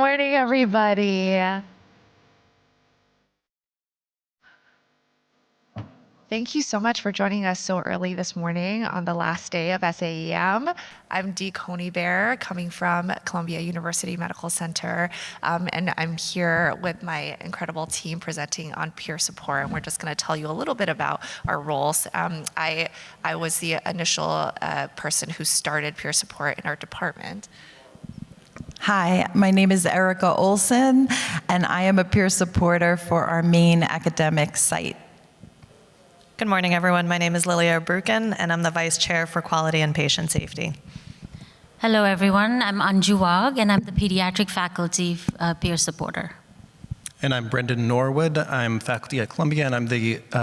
morning, everybody. Thank you so much for joining us so early this morning on the last day of SAEM. I'm Dee Coney Bear, coming from Columbia University Medical Center, and I'm here with my incredible team presenting on peer support, and we're just going to tell you a little bit about our roles. I was the initial person who started peer support in our department. Hi, my name is Erica Olson, and I am a peer supporter for our main academic site. Good morning, everyone. My name is Lilia Brukin, and I'm the Vice Chair for Quality and Patient Safety. Hello, everyone. I'm Anju Wag, and I'm the Pediatric Faculty Peer Supporter. And I'm Brendan Norwood. I'm faculty at Columbia, and I'm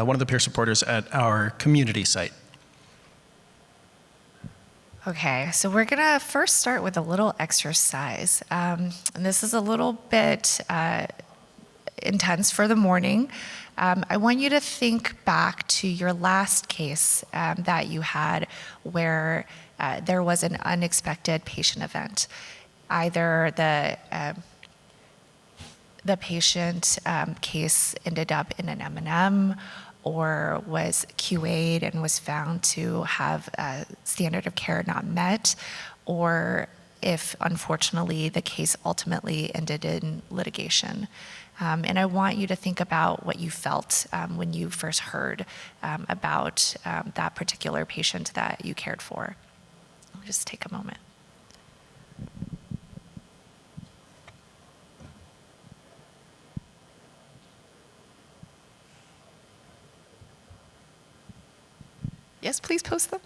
one of the peer supporters at our community site. Okay, so we're gonna first start with a little exercise. And this is a little bit intense for the morning. I want you to think back to your last case that you had where there was an unexpected patient event. Either the patient case ended up in an M&M or was QA'd and was found to have a standard of care not met, or if unfortunately the case ultimately ended in litigation. And I want you to think about what you felt when you first heard about that particular patient that you cared for. I'll just take a moment. Yes, please post them.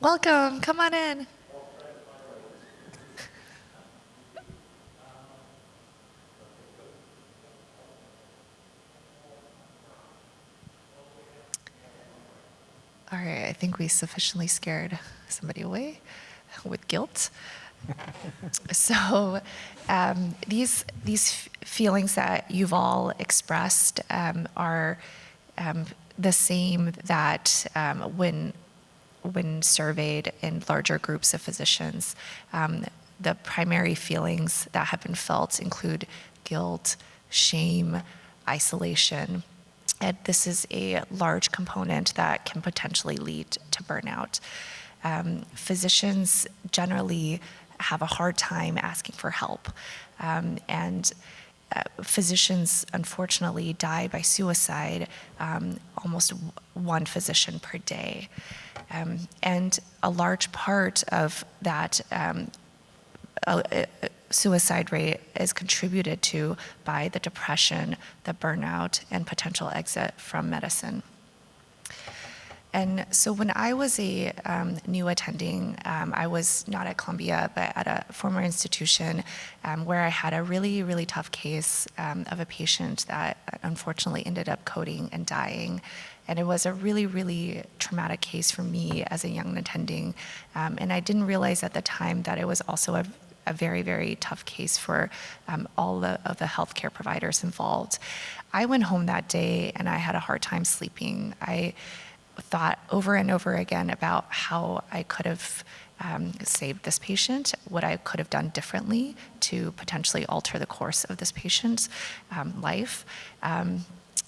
Welcome, come on in. All right, I think we sufficiently scared somebody away with guilt. So these feelings that you've all expressed are the same that when surveyed in larger groups of physicians, the primary feelings that have been felt include guilt, shame, isolation. And this is a large component that can potentially lead to burnout. Physicians generally have a hard time asking for help. And physicians, unfortunately, die by suicide, almost one physician per day. And a large part of that suicide rate is contributed to by the depression, the burnout, and potential exit from medicine. And so when I was a new attending, I was not at Columbia, but at a former institution where I had a really, really tough case of a patient that unfortunately ended up coding and dying. And it was a really, really traumatic case for me as a young attending. And I didn't realize at the time that it was also a very, very tough case for all of the healthcare providers involved. I went home that day and I had a hard time sleeping. I thought over and over again about how I could have saved this patient, what I could have done differently to potentially alter the course of this patient's life.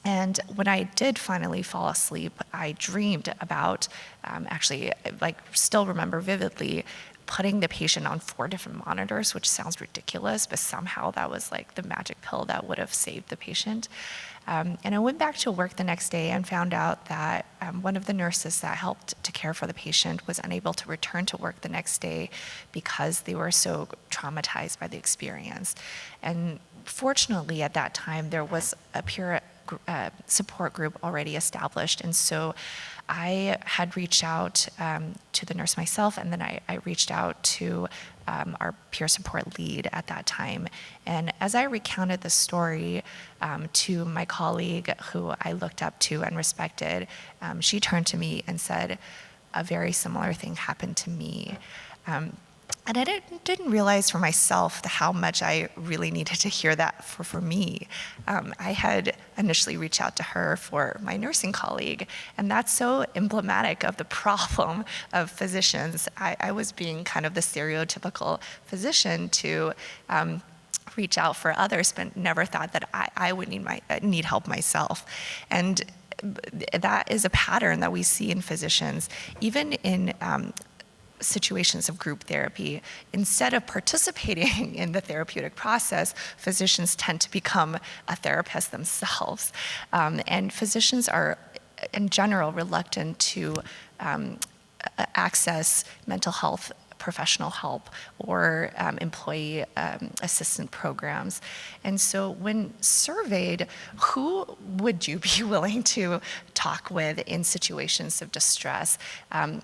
And when I did finally fall asleep, I dreamed about, actually, like, still remember vividly, putting the patient on 4 different monitors, which sounds ridiculous, but somehow that was like the magic pill that would have saved the patient. And I went back to work the next day and found out that one of the nurses that helped to care for the patient was unable to return to work the next day because they were so traumatized by the experience. And fortunately, at that time, there was a peer support group already established. And so I had reached out to the nurse myself, and then I reached out to our peer support lead at that time. And as I recounted the story to my colleague who I looked up to and respected, she turned to me and said, a very similar thing happened to me. And I didn't realize for myself how much I really needed to hear that for me. I had initially reached out to her for my nursing colleague, and that's so emblematic of the problem of physicians. I was being kind of the stereotypical physician to reach out for others, but never thought that I would need help myself. And that is a pattern that we see in physicians, even in situations of group therapy. Instead of participating in the therapeutic process, physicians tend to become a therapist themselves. And physicians are, in general, reluctant to access mental health professional help or employee assistant programs. And so when surveyed, who would you be willing to talk with in situations of distress?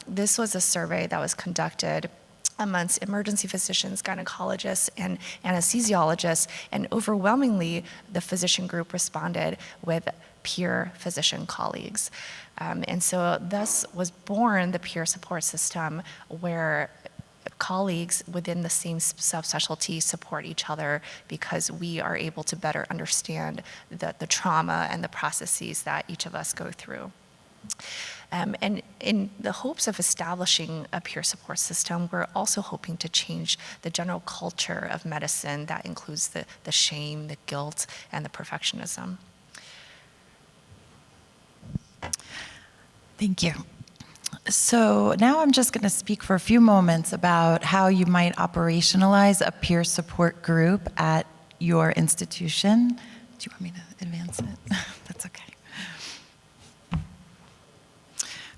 This was a survey that was conducted amongst emergency physicians, gynecologists, and anesthesiologists, and overwhelmingly the physician group responded with peer physician colleagues. And so thus was born the peer support system, where colleagues within the same subspecialty support each other because we are able to better understand the trauma and the processes that each of us go through. And in the hopes of establishing a peer support system, we're also hoping to change the general culture of medicine that includes the shame, the guilt, and the perfectionism. Thank you. So now I'm just going to speak for a few moments about how you might operationalize a peer support group at your institution. Do you want me to advance it? That's okay.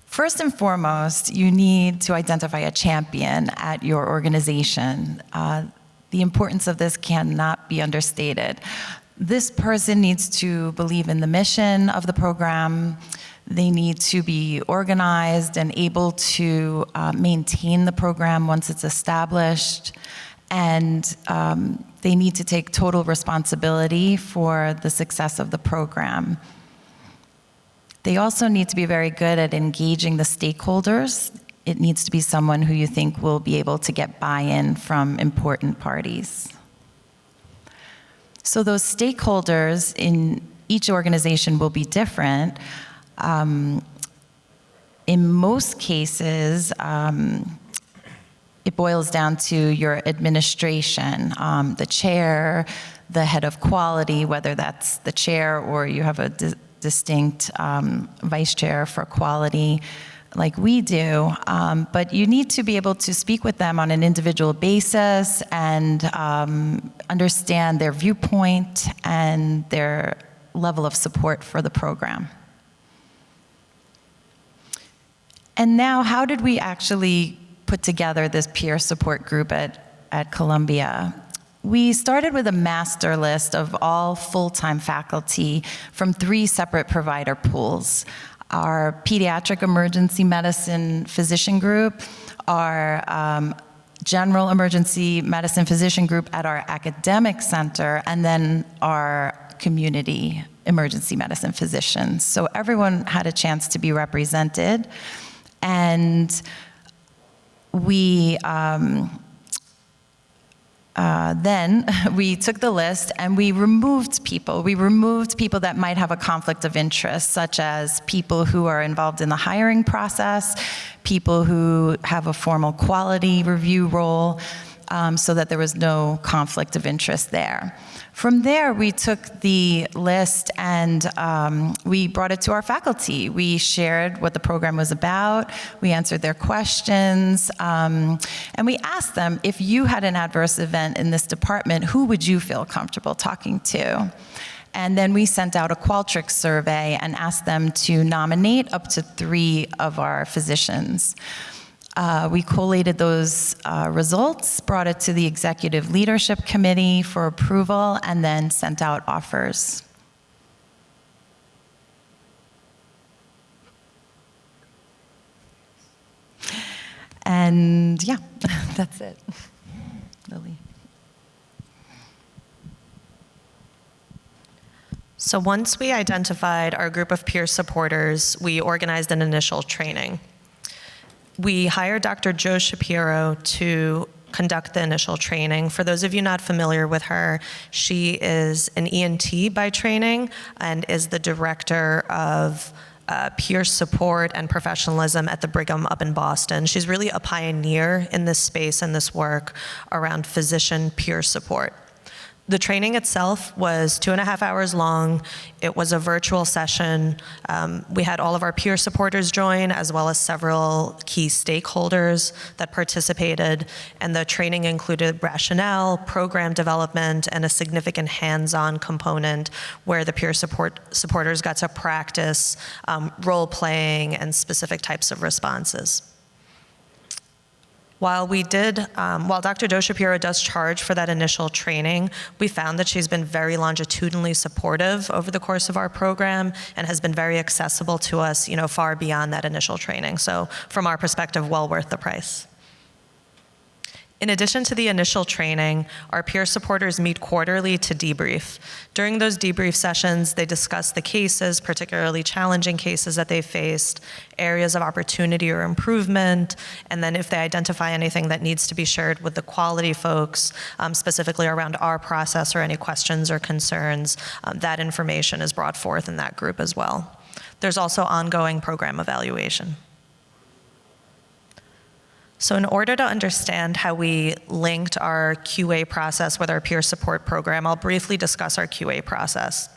First and foremost, you need to identify a champion at your organization. The importance of this cannot be understated. This person needs to believe in the mission of the program. They need to be organized and able to maintain the program once it's established. And they need to take total responsibility for the success of the program. They also need to be very good at engaging the stakeholders. It needs to be someone who you think will be able to get buy-in from important parties. So those stakeholders in each organization will be different. In most cases, it boils down to your administration, the chair, the head of quality, whether that's the chair or you have a distinct vice chair for quality like we do. But you need to be able to speak with them on an individual basis and understand their viewpoint and their level of support for the program. And now, how did we actually put together this peer support group at Columbia? We started with a master list of all full-time faculty from 3 separate provider pools: our pediatric emergency medicine physician group, our general emergency medicine physician group at our academic center, and then our community emergency medicine physicians. So everyone had a chance to be represented. And we then we took the list and we removed people. We removed people that might have a conflict of interest, such as people who are involved in the hiring process, people who have a formal quality review role, so that there was no conflict of interest there. From there, we took the list and we brought it to our faculty. We shared what the program was about. We answered their questions. And we asked them, if you had an adverse event in this department, who would you feel comfortable talking to? And then we sent out a Qualtrics survey and asked them to nominate up to 3 of our physicians. We collated those results, brought it to the Executive Leadership Committee for approval, and then sent out offers. And yeah, that's it. Lily. So once we identified our group of peer supporters, we organized an initial training. We hired Dr. Jo Shapiro to conduct the initial training. For those of you not familiar with her, she is an ENT by training and is the director of peer support and professionalism at the Brigham up in Boston. She's really a pioneer in this space and this work around physician peer support. The training itself was 2.5 hours long. It was a virtual session. We had all of our peer supporters join, as well as several key stakeholders that participated, and the training included rationale, program development, and a significant hands-on component where the peer supporters got to practice role-playing and specific types of responses. While Dr. Jo Shapiro does charge for that initial training, we found that she's been very longitudinally supportive over the course of our program and has been very accessible to us, far beyond that initial training. So from our perspective, well worth the price. In addition to the initial training, our peer supporters meet quarterly to debrief. During those debrief sessions, they discuss the cases, particularly challenging cases that they faced, areas of opportunity or improvement, and then if they identify anything that needs to be shared with the quality folks, specifically around our process or any questions or concerns, that information is brought forth in that group as well. There's also ongoing program evaluation. So in order to understand how we linked our QA process with our peer support program, I'll briefly discuss our QA process.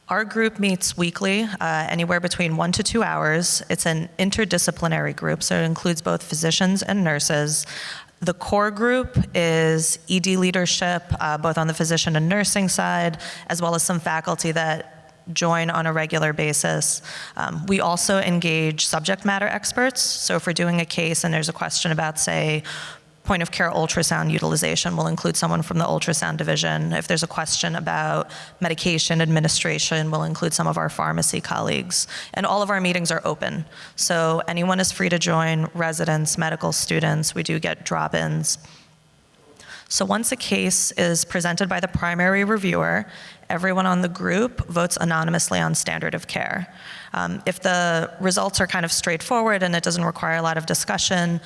Our group meets weekly, anywhere between 1 to 2 hours. It's an interdisciplinary group, so it includes both physicians and nurses. The core group is ED leadership, both on the physician and nursing side, as well as some faculty that join on a regular basis. We also engage subject matter experts. So if we're doing a case and there's a question about, say, point of care ultrasound utilization, we'll include someone from the ultrasound division. If there's a question about medication administration, we'll include some of our pharmacy colleagues. And all of our meetings are open. So anyone is free to join, residents, medical students. We do get drop-ins. So once a case is presented by the primary reviewer, everyone on the group votes anonymously on standard of care. If the results are kind of straightforward and it doesn't require a lot of discussion,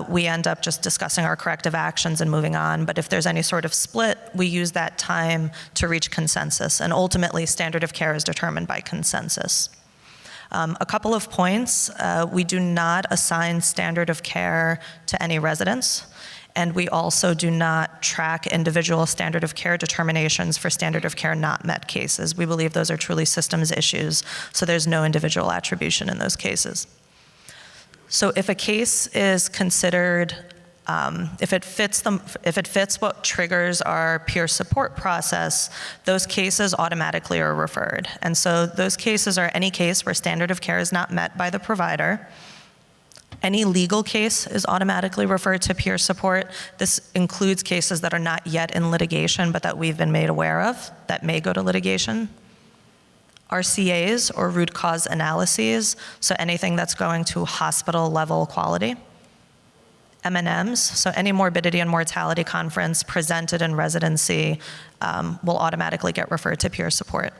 we end up just discussing our corrective actions and moving on. But if there's any sort of split, we use that time to reach consensus. And ultimately, standard of care is determined by consensus. A couple of points. We do not assign standard of care to any residents. And we also do not track individual standard of care determinations for standard of care not met cases. We believe those are truly systems issues, so there's no individual attribution in those cases. So if a case is considered, if it fits what triggers our peer support process, those cases automatically are referred. And so those cases are any case where standard of care is not met by the provider. Any legal case is automatically referred to peer support. This includes cases that are not yet in litigation, but that we've been made aware of that may go to litigation. RCAs, or root cause analyses, so anything that's going to hospital level quality. M&Ms, so any morbidity and mortality conference presented in residency will automatically get referred to peer support.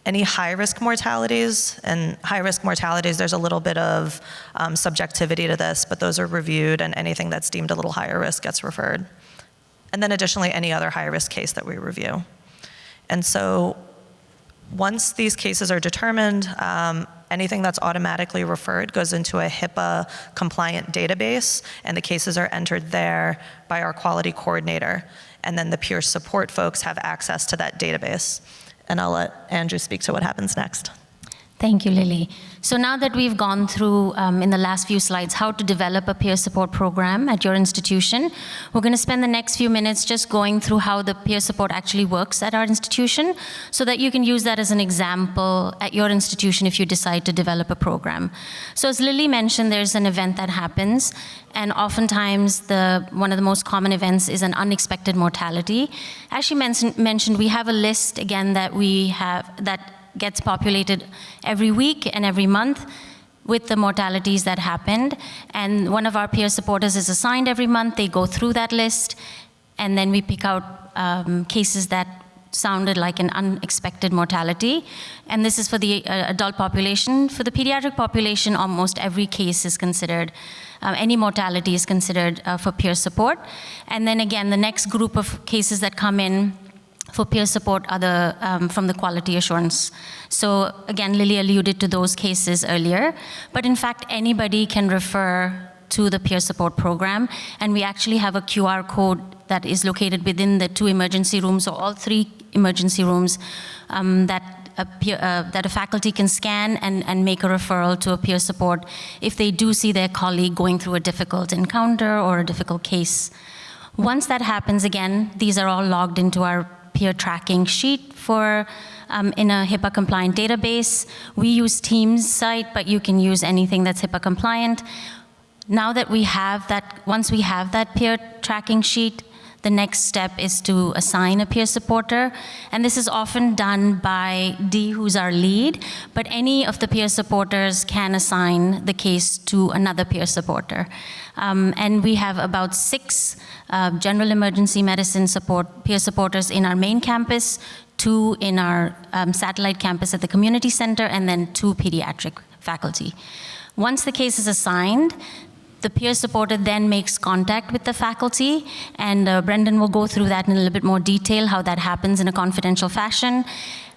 Any high-risk mortalities, and high-risk mortalities, there's a little bit of subjectivity to this, but those are reviewed, and anything that's deemed a little higher risk gets referred. And then additionally, any other high-risk case that we review. And so once these cases are determined, anything that's automatically referred goes into a HIPAA-compliant database, and the cases are entered there by our quality coordinator. And then the peer support folks have access to that database. And I'll let Andrew speak to what happens next. Thank you, Lily. So now that we've gone through, in the last few slides, how to develop a peer support program at your institution, we're going to spend the next few minutes just going through how the peer support actually works at our institution so that you can use that as an example at your institution if you decide to develop a program. So as Lily mentioned, there's an event that happens, and oftentimes one of the most common events is an unexpected mortality. As she mentioned, we have a list, again, that we have that gets populated every week and every month. with the mortalities that happened. And one of our peer supporters is assigned every month. They go through that list, and then we pick out cases that sounded like an unexpected mortality. And this is for the adult population. For the pediatric population, almost every case is considered, any mortality is considered for peer support. And then again, the next group of cases that come in for peer support are the, from the quality assurance. So again, Lily alluded to those cases earlier, but in fact, anybody can refer to the peer support program, and we actually have a QR code that is located within the 2 emergency rooms, or all 3 emergency rooms, that a faculty can scan and make a referral to a peer support if they do see their colleague going through a difficult encounter or a difficult case. Once that happens, again, these are all logged into our peer tracking sheet for in a HIPAA compliant database. We use Teams site, but you can use anything that's HIPAA compliant. Now that we have that, once we have that peer tracking sheet, the next step is to assign a peer supporter, and this is often done by Dee, who's our lead, but any of the peer supporters can assign the case to another peer supporter. And we have about 6 general emergency medicine peer supporters in our main campus, 2 in our satellite campus at the community center, and then 2 pediatric faculty. Once the case is assigned, the peer supporter then makes contact with the faculty, and Brendan will go through that in a little bit more detail, how that happens in a confidential fashion.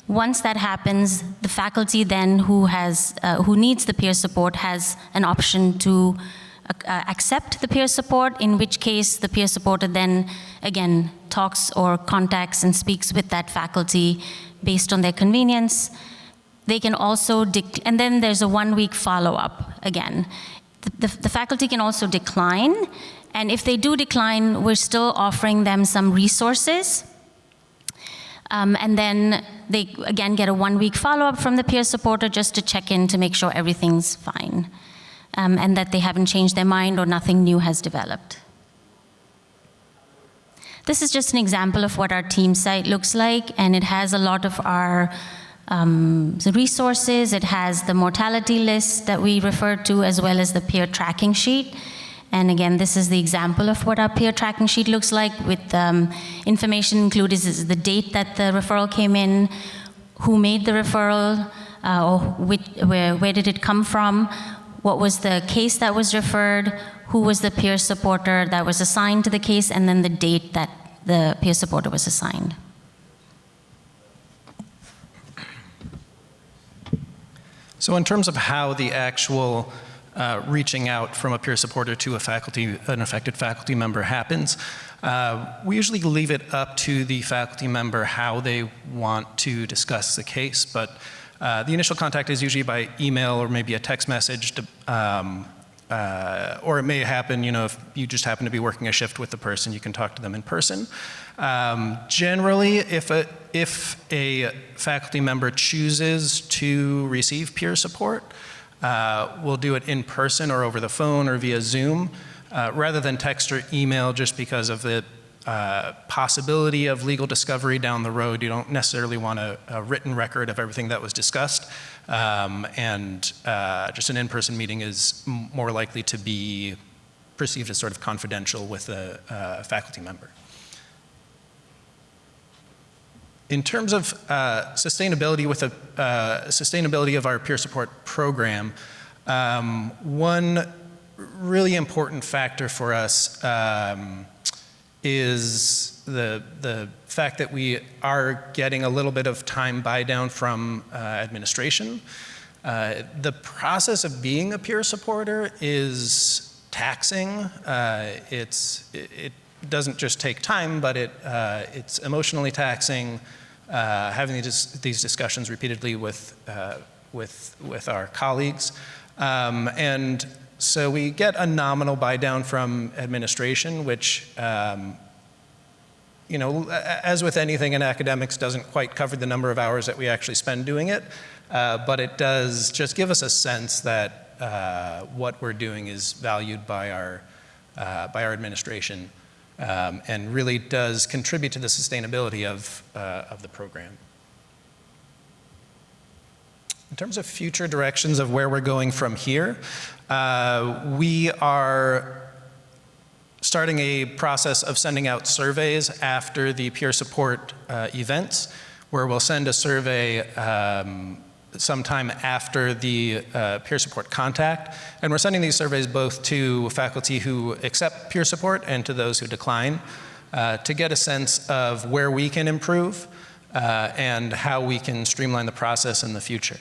Once that happens, the faculty then who needs the peer support has an option to accept the peer support, in which case the peer supporter then, again, talks or contacts and speaks with that faculty based on their convenience. They can also, and then there's a 1-week follow-up again. The faculty can also decline, and if they do decline, we're still offering them some resources. And then they, again, get a 1-week follow-up from the peer supporter just to check in to make sure everything's fine, and that they haven't changed their mind or nothing new has developed. This is just an example of what our team site looks like, and it has a lot of our the resources. It has the mortality list that we refer to, as well as the peer tracking sheet. And again, this is the example of what our peer tracking sheet looks like, with information included is the date that the referral came in, who made the referral, or where did it come from, what was the case that was referred, who was the peer supporter that was assigned to the case, and then the date that the peer supporter was assigned. So in terms of how the actual reaching out from a peer supporter to an affected faculty member happens, we usually leave it up to the faculty member how they want to discuss the case, but the initial contact is usually by email or maybe a text message, or it may happen, if you just happen to be working a shift with the person, you can talk to them in person. Generally, if a faculty member chooses to receive peer support, we'll do it in person or over the phone or via Zoom, rather than text or email, just because of the possibility of legal discovery down the road. You don't necessarily want a written record of everything that was discussed, and just an in-person meeting is more likely to be perceived as sort of confidential with a faculty member. In terms of sustainability sustainability of our peer support program, one really important factor for us is the fact that we are getting a little bit of time buy down from administration. The process of being a peer supporter is taxing. It doesn't just take time, but it's emotionally taxing. Having these discussions repeatedly with our colleagues, and so we get a nominal buy down from administration, which, as with anything in academics, doesn't quite cover the number of hours that we actually spend doing it, but it does just give us a sense that what we're doing is valued by our administration. And really does contribute to the sustainability of the program. In terms of future directions of where we're going from here, we are starting a process of sending out surveys after the peer support events, where we'll send a survey sometime after the peer support contact. And we're sending these surveys both to faculty who accept peer support and to those who decline to get a sense of where we can improve and how we can streamline the process in the future.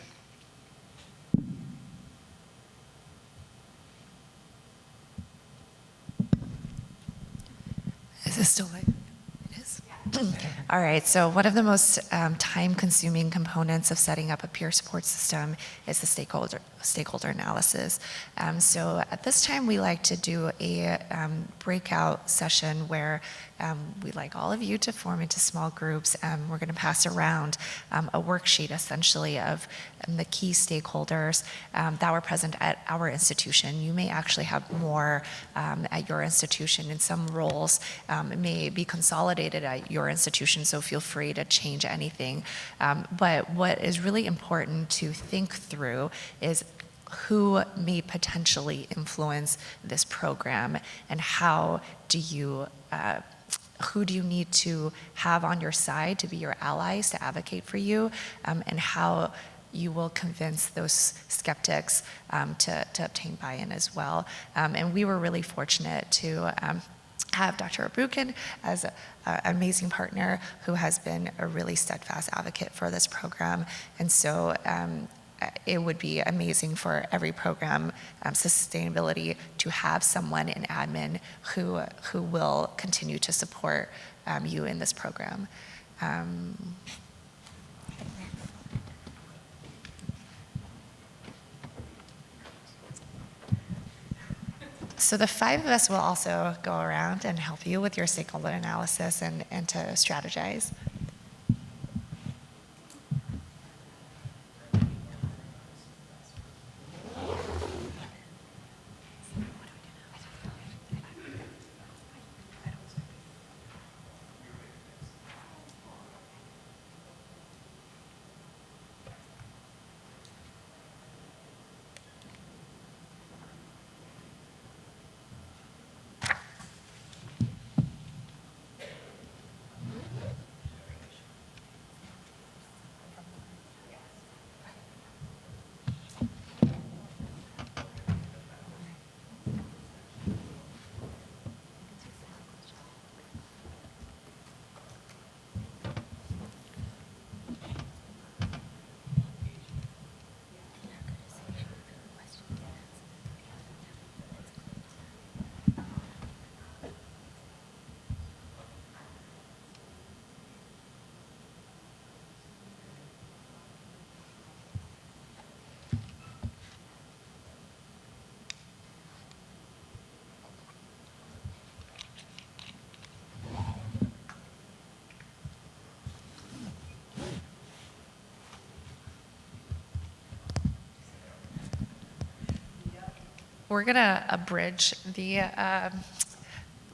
Is this still live? It is? All right, so one of the most time-consuming components of setting up a peer support system is the stakeholder analysis. So at this time, we like to do a breakout session where we'd like all of you to form into small groups. We're going to pass around a worksheet, essentially, of the key stakeholders that were present at our institution. You may actually have more at your institution, and some roles may be consolidated at your institution, so feel free to change anything. But what is really important to think through is who may potentially influence this program, and how do you who do you need to have on your side to be your allies, to advocate for you, and how you will convince those skeptics to obtain buy-in as well. And we were really fortunate to have Dr. Abrukin as an amazing partner who has been a really steadfast advocate for this program. And so it would be amazing for every program sustainability to have someone in admin who will continue to support you in this program. So the five of us will also go around and help you with your stakeholder analysis and to strategize. We're gonna abridge the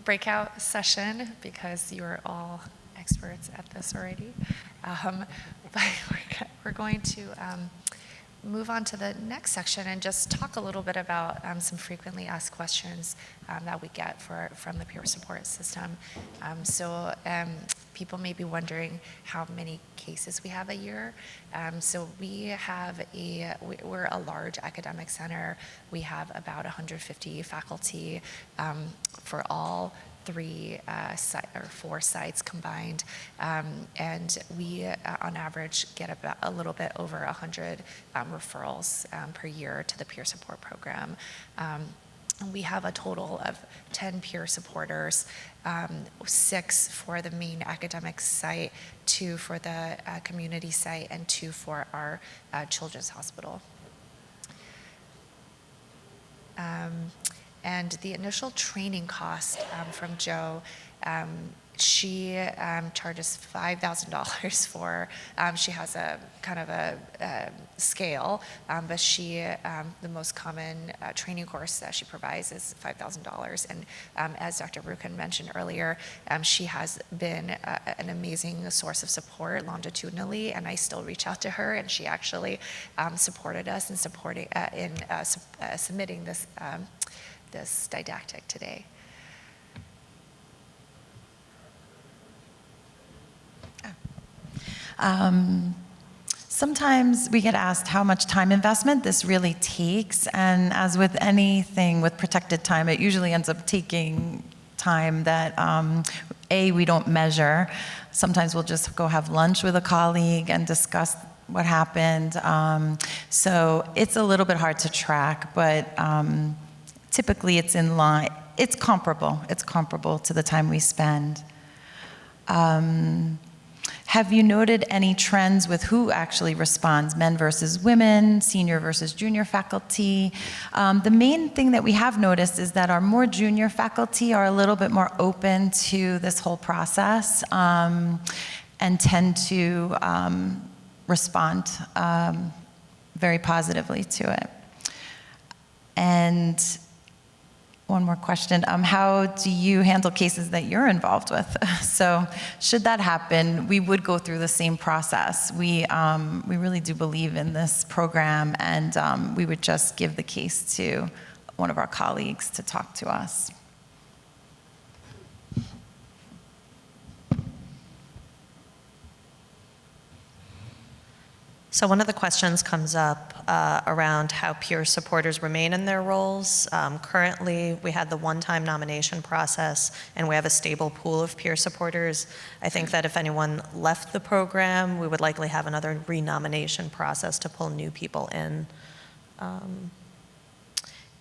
breakout session because you're all experts at this already. But we're going to move on to the next section and just talk a little bit about some frequently asked questions that we get from the peer support system. So people may be wondering how many cases we have a year. So we're a large academic center. We have about 150 faculty for all four sites combined, and we on average get about a little bit over 100 referrals per year to the peer support program. We have a total of 10 peer supporters, 6 for the main academic site, 2 for the community site, and 2 for our children's hospital. And the initial training cost from Joe she charges $5,000 for, she has a kind of a scale, but the most common training course that she provides is $5,000. And as Dr. Brukin mentioned earlier, she has been an amazing source of support longitudinally, and I still reach out to her, and she actually supported us in submitting this didactic today. Sometimes we get asked how much time investment this really takes, and as with anything with protected time, it usually ends up taking time that we don't measure. Sometimes we'll just go have lunch with a colleague and discuss what happened. So it's a little bit hard to track, but typically it's in line. It's comparable. It's comparable to the time we spend. Have you noted any trends with who actually responds, men versus women, senior versus junior faculty? The main thing that we have noticed is that our more junior faculty are a little bit more open to this whole process and tend to respond very positively to it. And one more question. How do you handle cases that you're involved with? So should that happen, we would go through the same process. We really do believe in this program, and we would just give the case to one of our colleagues to talk to us. So one of the questions comes up around how peer supporters remain in their roles. Currently, we had the one-time nomination process, and we have a stable pool of peer supporters. I think that if anyone left the program, we would likely have another renomination process to pull new people in.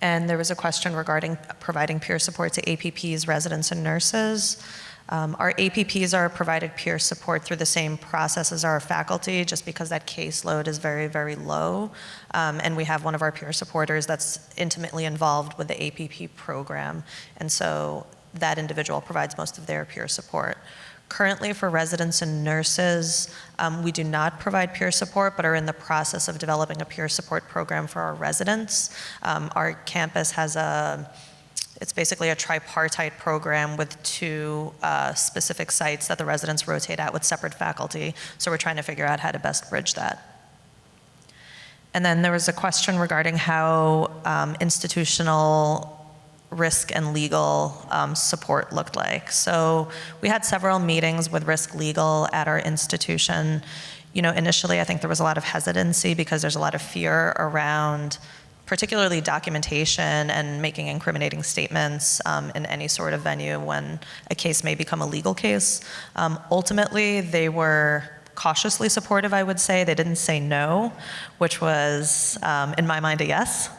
And there was a question regarding providing peer support to APPs, residents, and nurses. Our APPs are provided peer support through the same process as our faculty, just because that caseload is very, very low. And we have one of our peer supporters that's intimately involved with the APP program. And so that individual provides most of their peer support. Currently, for residents and nurses, we do not provide peer support, but are in the process of developing a peer support program for our residents. Our campus has it's basically a tripartite program with two specific sites that the residents rotate at with separate faculty. So we're trying to figure out how to best bridge that. And then there was a question regarding how institutional risk and legal support looked like. So we had several meetings with risk legal at our institution. You know, initially I think there was a lot of hesitancy because there's a lot of fear around particularly documentation and making incriminating statements in any sort of venue when a case may become a legal case. Ultimately, they were cautiously supportive, I would say. They didn't say no, which was, in my mind, a yes.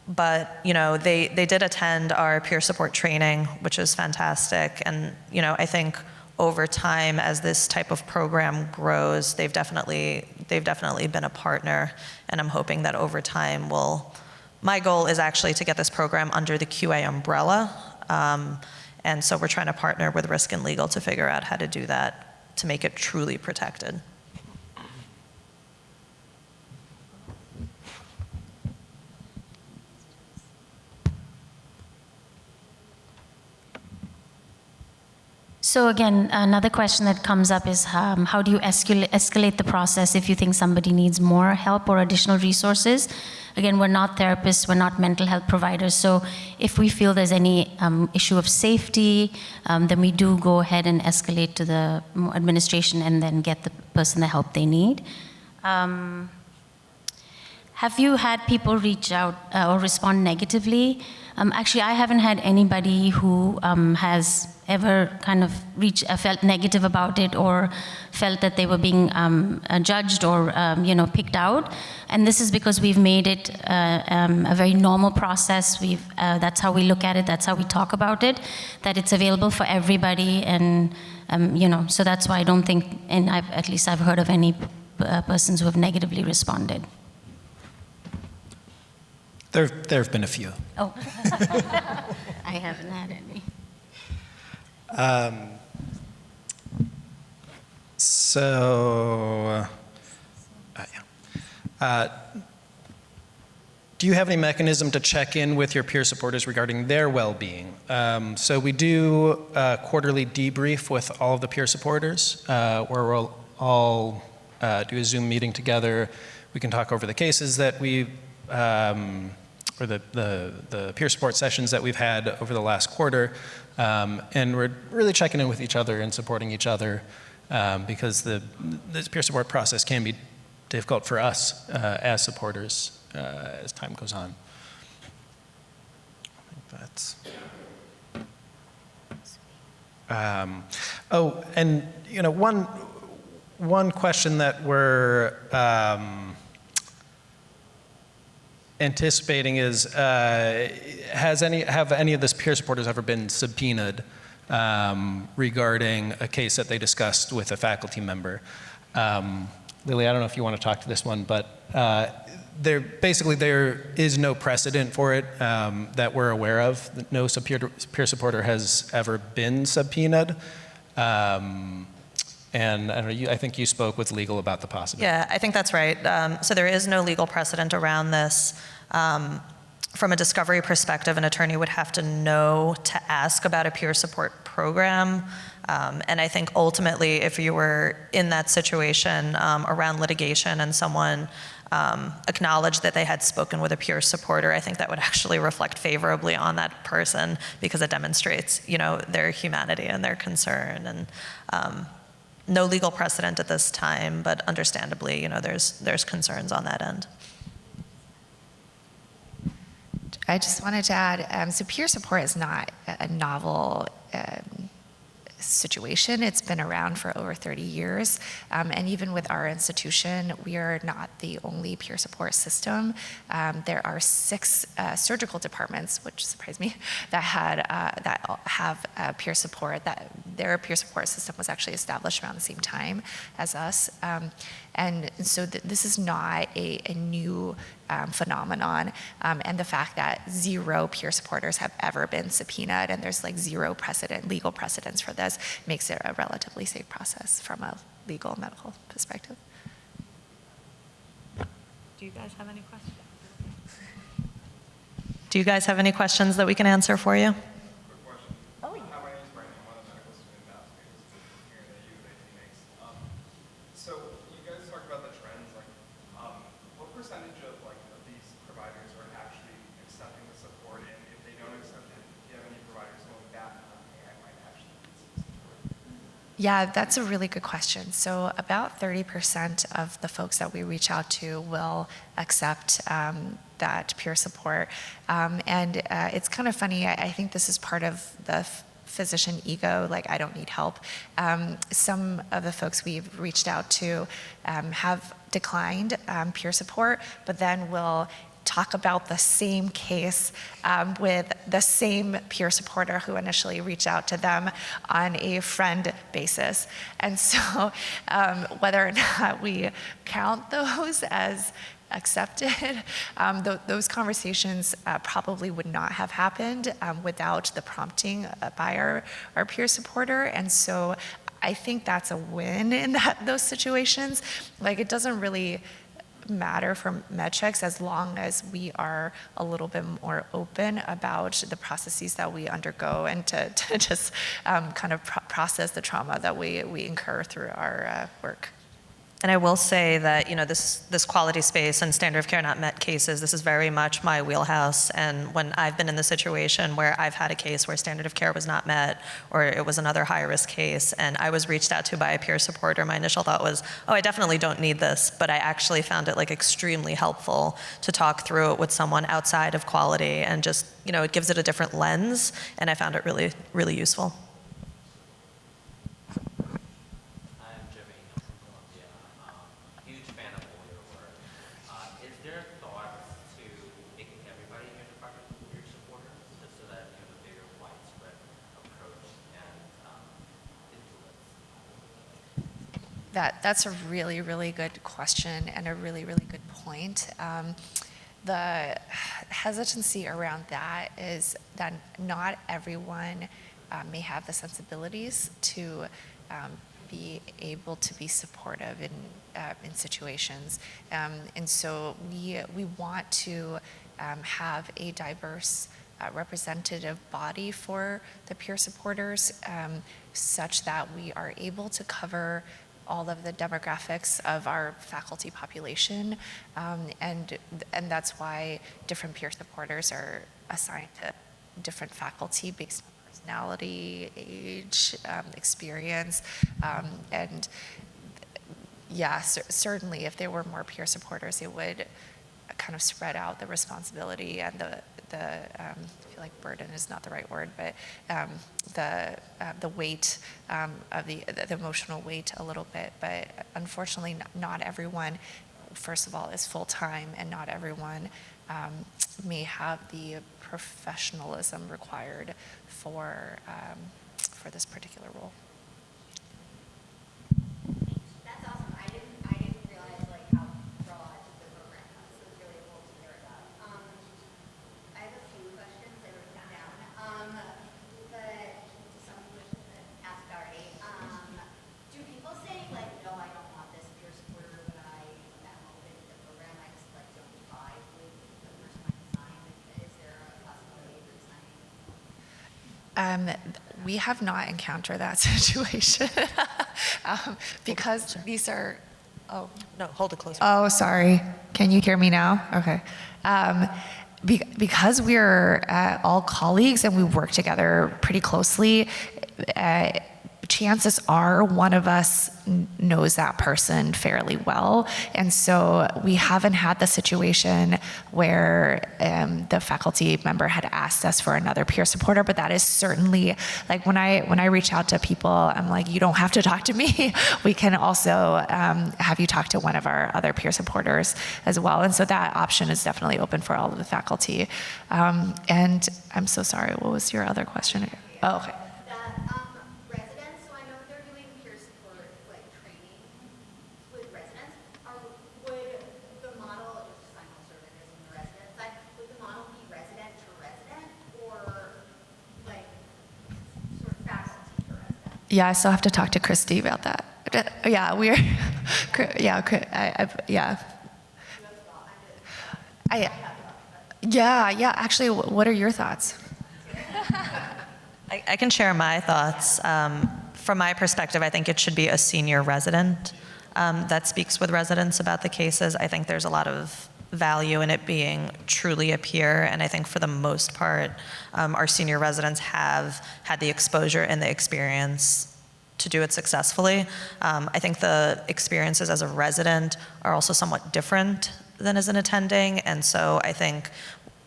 But, you know, they did attend our peer support training, which is fantastic. And, you know, I think over time, as this type of program grows, they've definitely been a partner, and I'm hoping that over time my goal is actually to get this program under the QA umbrella, and so we're trying to partner with Risk and Legal to figure out how to do that to make it truly protected. So again, another question that comes up is how do you escalate the process if you think somebody needs more help or additional resources? Again, we're not therapists, we're not mental health providers, so if we feel there's any issue of safety, then we do go ahead and escalate to the administration and then get the person the help they need. Have you had people reach out or respond negatively? Actually, I haven't had anybody who has ever kind of felt negative about it or felt that they were being judged or picked out. And this is because we've made it a very normal process. That's how we look at it. That's how we talk about it. That it's available for everybody, and so that's why I don't think, and at least I've heard of any persons who have negatively responded. There have been a few. Oh, I haven't had any. So, do you have any mechanism to check in with your peer supporters regarding their well-being? So we do a quarterly debrief with all of the peer supporters, where we'll all do a Zoom meeting together. We can talk over the cases that we, or the peer support sessions that we've had over the last quarter, and we're really checking in with each other and supporting each other, because this peer support process can be difficult for us as supporters as time goes on. I think that's. Oh, and you know, one question that we're anticipating is, have any of this peer supporters ever been subpoenaed regarding a case that they discussed with a faculty member? Lily, I don't know if you want to talk to this one, but there is no precedent for it that we're aware of. No peer supporter has ever been subpoenaed. And I don't know, I think you spoke with legal about the possibility. Yeah, I think that's right. So there is no legal precedent around this. From a discovery perspective, an attorney would have to know to ask about a peer support program. And I think ultimately, if you were in that situation around litigation and someone acknowledged that they had spoken with a peer supporter, I think that would actually reflect favorably on that person, because it demonstrates, you know, their humanity and their concern. And no legal precedent at this time, but understandably, you know, there's concerns on that end. I just wanted to add, so peer support is not a novel situation. It's been around for over 30 years. And even with our institution, we are not the only peer support system. There are 6 surgical departments, which surprised me, that have peer support. That their peer support system was actually established around the same time as us. And so this is not a new phenomenon. And the fact that 0 peer supporters have ever been subpoenaed and there's like 0 legal precedence for this makes it a relatively safe process from a legal medical perspective. Do you guys have any questions? Do you guys have any questions that we can answer for you? Yeah, that's a really good question. So about 30% of the folks that we reach out to will accept that peer support. And it's kind of funny, I think this is part of the physician ego, like I don't need help. Some of the folks we've reached out to have declined peer support, but then will talk about the same case with the same peer supporter who initially reached out to them on a friend basis. And so whether or not we count those as accepted, those conversations probably would not have happened without the prompting by our peer supporter. And so I think that's a win in those situations. Like, it doesn't really matter for MedChecks as long as we are a little bit more open about the processes that we undergo and to just kind of process the trauma that we incur through our work. And I will say that, you know, this quality space and standard of care not met cases, this is very much my wheelhouse. And when I've been in the situation where I've had a case where standard of care was not met, or it was another high-risk case, and I was reached out to by a peer supporter, my initial thought was, oh, I definitely don't need this. But I actually found it like extremely helpful to talk through it with someone outside of quality, and just, you know, it gives it a different lens. And I found it really, really useful. That's a really, really good question and a really, really good point. The hesitancy around that is that not everyone may have the sensibilities to be able to be supportive in situations. And so we want to have a diverse representative body for the peer supporters, such that we are able to cover all of the demographics of our faculty population, and that's why different peer supporters are assigned to different faculty based on personality, age, experience, and yeah, certainly if there were more peer supporters, it would kind of spread out the responsibility and I feel like burden is not the right word, but the weight of the emotional weight a little bit. But unfortunately, not everyone, first of all, is full-time, and not everyone may have the professionalism required for this particular role. That's awesome. I didn't realize like how broad the program was. So it's really cool to hear about. I have a few questions I wrote down. But some questions that asked already. Do people say like, no, I don't want this peer supporter, but I am open to the program? I just like don't vibe with the person I assigned. Is there a possibility of resigning? We have not encountered that situation because these are, oh. No, hold it closer. Oh, sorry. Can you hear me now? Okay. Because we're all colleagues and we work together pretty closely, chances are one of us knows that person fairly well. And so we haven't had the situation where the faculty member had asked us for another peer supporter, but that is certainly, like when I reach out to people, I'm like, you don't have to talk to me. We can also have you talk to one of our other peer supporters as well. And so that option is definitely open for all of the faculty. And I'm so sorry, what was your other question? Oh, okay. Residents, so I know they're doing peer support like training with residents. Would the model, just I'm also in the resident side, would the model be resident to resident or like sort of faculty to resident? Yeah, I still have to talk to Christy about that. Yeah, we're, yeah, actually, what are your thoughts? I can share my thoughts. From my perspective, I think it should be a senior resident that speaks with residents about the cases. I think there's a lot of value in it being truly a peer, and I think for the most part, our senior residents have had the exposure and the experience to do it successfully. I think the experiences as a resident are also somewhat different than as an attending, and so I think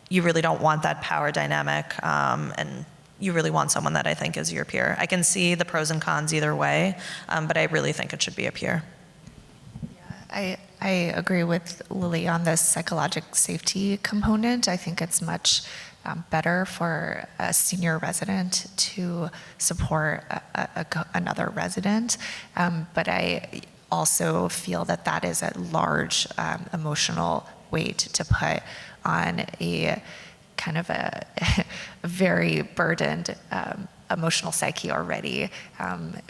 you really don't want that power dynamic, and you really want someone that I think is your peer. I can see the pros and cons either way, but I really think it should be a peer. Yeah, I agree with Lily on the psychological safety component. I think it's much better for a senior resident to support another resident, but I also feel that that is a large emotional weight to put on a kind of a very burdened emotional psyche already.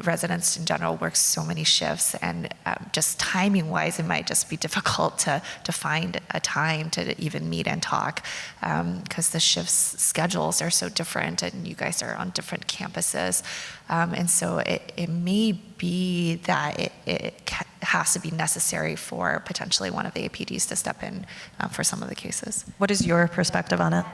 Residents in general work so many shifts, and just timing-wise, it might just be difficult to find a time to even meet and talk, because the shifts schedules are so different, and you guys are on different campuses. And so it may be that it has to be necessary for potentially one of the APDs to step in for some of the cases. What is your perspective on it?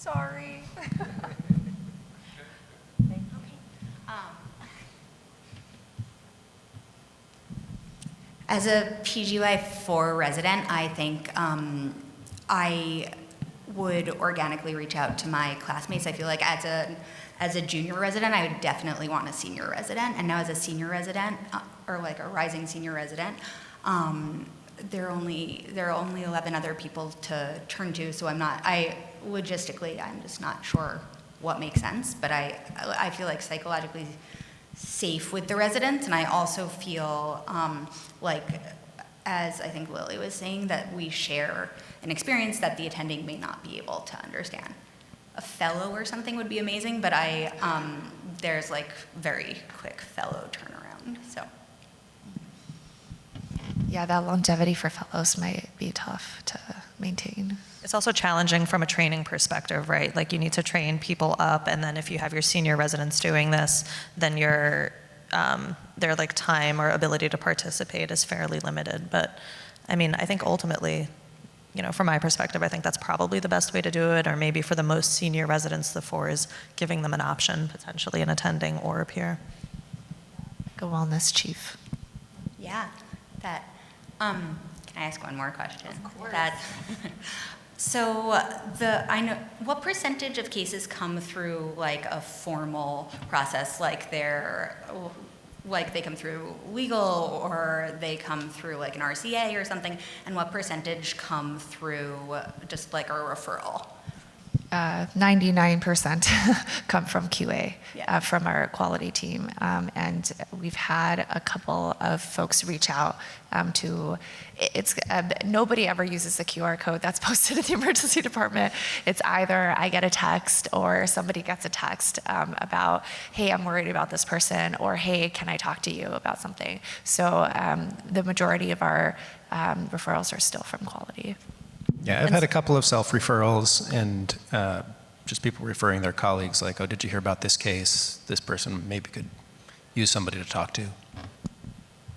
Sorry. As a PGY4 resident, I think I would organically reach out to my classmates. I feel like as a junior resident, I would definitely want a senior resident. And now as a senior resident, or like a rising senior resident, there are only 11 other people to turn to. So logistically, I'm just not sure what makes sense. But I feel like psychologically safe with the residents, and I also feel like, as I think Lily was saying, that we share an experience that the attending may not be able to understand. A fellow or something would be amazing, but there's like very quick fellow turnaround, so. Yeah, that longevity for fellows might be tough to maintain. It's also challenging from a training perspective, right? Like you need to train people up, and then if you have your senior residents doing this, then their like time or ability to participate is fairly limited. But I mean, I think ultimately, from my perspective, I think that's probably the best way to do it, or maybe for the most senior residents, the 4 is giving them an option, potentially in attending or a peer. Like a wellness chief. Yeah, that, can I ask one more question? Of course. So I know, what percentage of cases come through like a formal process, like they come through legal, or they come through like an RCA or something, and what percentage come through just like a referral? 99% come from QA, Yeah. from our quality team. And we've had a couple of folks reach out nobody ever uses the QR code that's posted in the emergency department. It's either I get a text or somebody gets a text about, hey, I'm worried about this person, or hey, can I talk to you about something? So the majority of our referrals are still from quality. Yeah, I've had a couple of self-referrals and just people referring their colleagues like, oh, did you hear about this case? This person maybe could use somebody to talk to.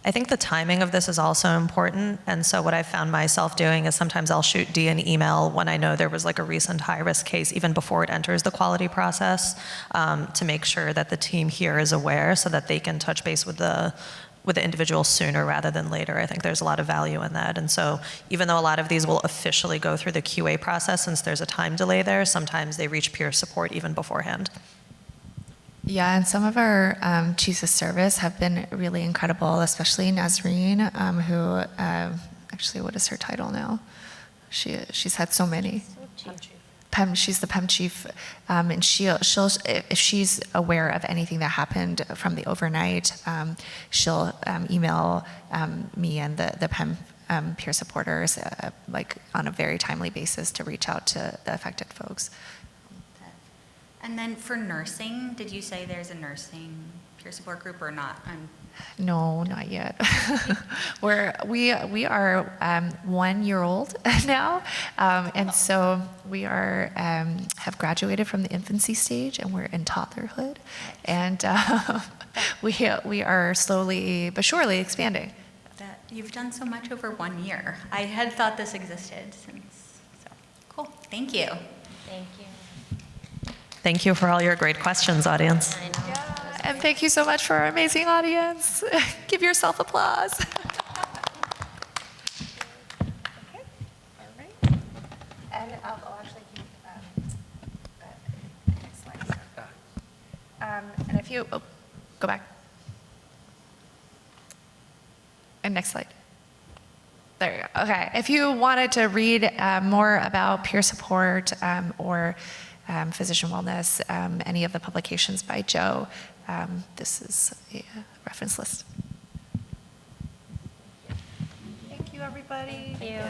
I think the timing of this is also important. And so what I've found myself doing is sometimes I'll shoot Dee an email when I know there was like a recent high-risk case, even before it enters the quality process, to make sure that the team here is aware so that they can touch base with the individual sooner rather than later. I think there's a lot of value in that. And so even though a lot of these will officially go through the QA process, since there's a time delay there, sometimes they reach peer support even beforehand. Yeah, and some of our chiefs of service have been really incredible, especially Nazreen, who, actually, what is her title now? She's had so many. She's the PEM chief, and she'll if she's aware of anything that happened from the overnight, she'll email me and the PEM peer supporters like on a very timely basis to reach out to the affected folks. And then for nursing, did you say there's a nursing peer support group or not? No, not yet. We are 1 year old now, and so we are have graduated from the infancy stage, and we're in toddlerhood, and we are slowly but surely expanding. You've done so much over 1 year. I had thought this existed since. So cool. Thank you. Thank you. Thank you for all your great questions, audience. I know. And thank you so much for our amazing audience. Give yourself applause. Okay. All right. And I'll actually keep next slide. And if you, go back. And next slide. There you go. Okay. If you wanted to read more about peer support or physician wellness, any of the publications by Joe, this is a reference list. Thank you, everybody. Thank you.